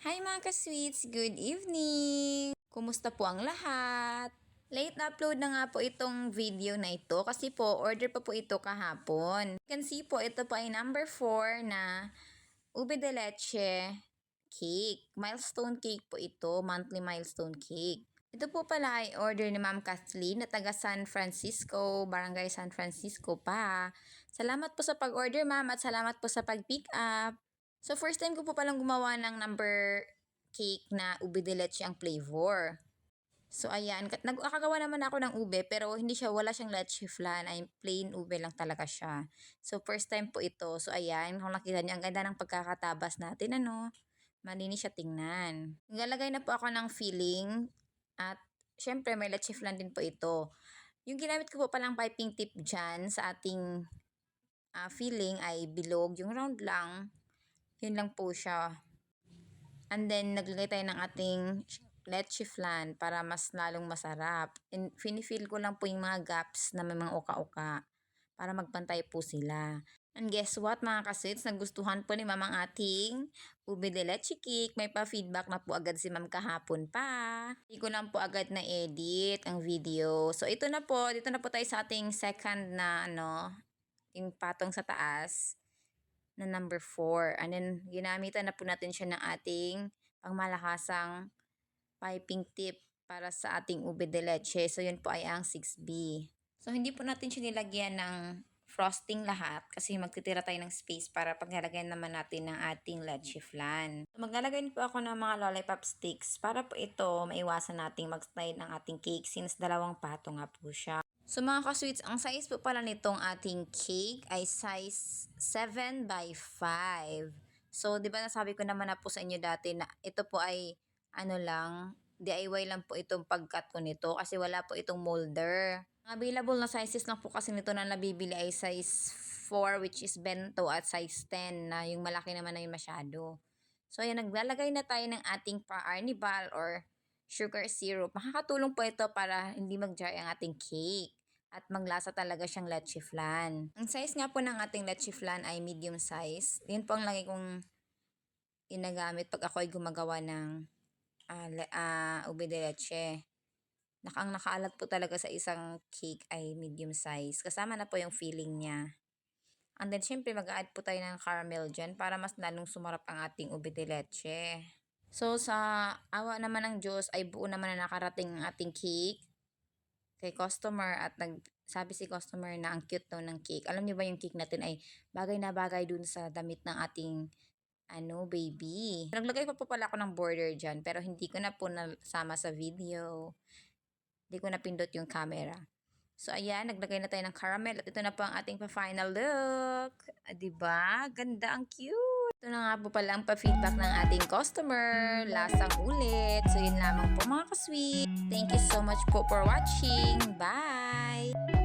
Hi mga ka-sweets! Good evening! Kumusta po ang lahat? Late na upload na nga po itong video na ito kasi po order pa po ito kahapon. You can see po ito po ay number 4 na ube de leche cake. Milestone cake po ito, monthly milestone cake. Ito po pala ay order ni Ma'am Kathleen na taga San Francisco, Barangay San Francisco pa. Salamat po sa pag-order ma'am at salamat po sa pag-pick up. So first time ko po palang gumawa ng number cake na ube de leche ang flavor. So ayan, nakagawa naman ako ng ube pero wala siyang leche flan, ay plain ube lang talaga siya. So first time po ito. So ayan, kung nakita niyo ang ganda ng pagkakatabas natin malinis siya tingnan. Naglalagay na po ako ng filling at syempre may leche flan din po ito. Yung ginamit ko po palang piping tip dyan sa ating filling ay bilog, yung round lang. Yun lang po siya. And then, naglagay tayo ng ating leche flan para mas lalong masarap. And finifill ko lang po yung mga gaps na may mga uka-uka para magpantay po sila. And guess what mga kasweets, nagustuhan po ni Ma'am ang ating ube de leche cake. May pa-feedback na po agad si Ma'am kahapon pa. Hindi ko lang po agad na edit ang video. So ito na po, dito na po tayo sa ating second na yung patong sa taas na number 4. And then, ginamitan na po natin siya ng ating pangmalakasang piping tip para sa ating ube de leche. So, yun po ay ang 6B. So, hindi po natin siya nilagyan ng frosting lahat kasi magtitira tayo ng space para paglalagyan naman natin ng ating leche flan. So, maglalagay po ako ng mga lollipop sticks para po ito maiwasan nating mag-slide ng ating cake since dalawang patong nga po siya. So mga ka-sweets, ang size po pala nitong ating cake ay size 7 by 5. So, di ba nasabi ko naman na po sa inyo dati na ito po ay DIY lang po itong pag-cut ko nito kasi wala po itong molder. Ang available na sizes lang po kasi nito na nabibili ay size 4 which is bento at size 10 na yung malaki naman na yung masyado. So, ayan, naglalagay na tayo ng ating pa-arnibal or sugar syrup. Makakatulong po ito para hindi mag-dry ang ating cake at maglasa talaga siyang leche flan. Ang size nga po ng ating leche flan ay medium size. Yun po ang lagi kong inagamit pag ako ay gumagawa ng ube de leche. Ang nakaalat po talaga sa isang cake ay medium size. Kasama na po yung filling niya. And then, syempre, mag-add po tayo ng caramel dyan para mas lalong sumarap ang ating ube de leche. So, sa awa naman ng Diyos ay buo naman na nakarating ang ating cake kay customer at nagsabi si customer na ang cute daw ng cake. Alam niyo ba yung cake natin ay bagay na bagay dun sa damit ng ating baby. Naglagay pa po pala ako ng border dyan pero hindi ko na po nasama sa video. Hindi ko napindot yung camera. So ayan, naglagay na tayo ng caramel at ito na po ang ating pa-final look. Diba? Ganda, ang cute. Ito na nga po pala ang pa-feedback ng ating customer. Lasang ulit. So yun lamang po mga ka-sweet. Thank you so much po for watching. Bye!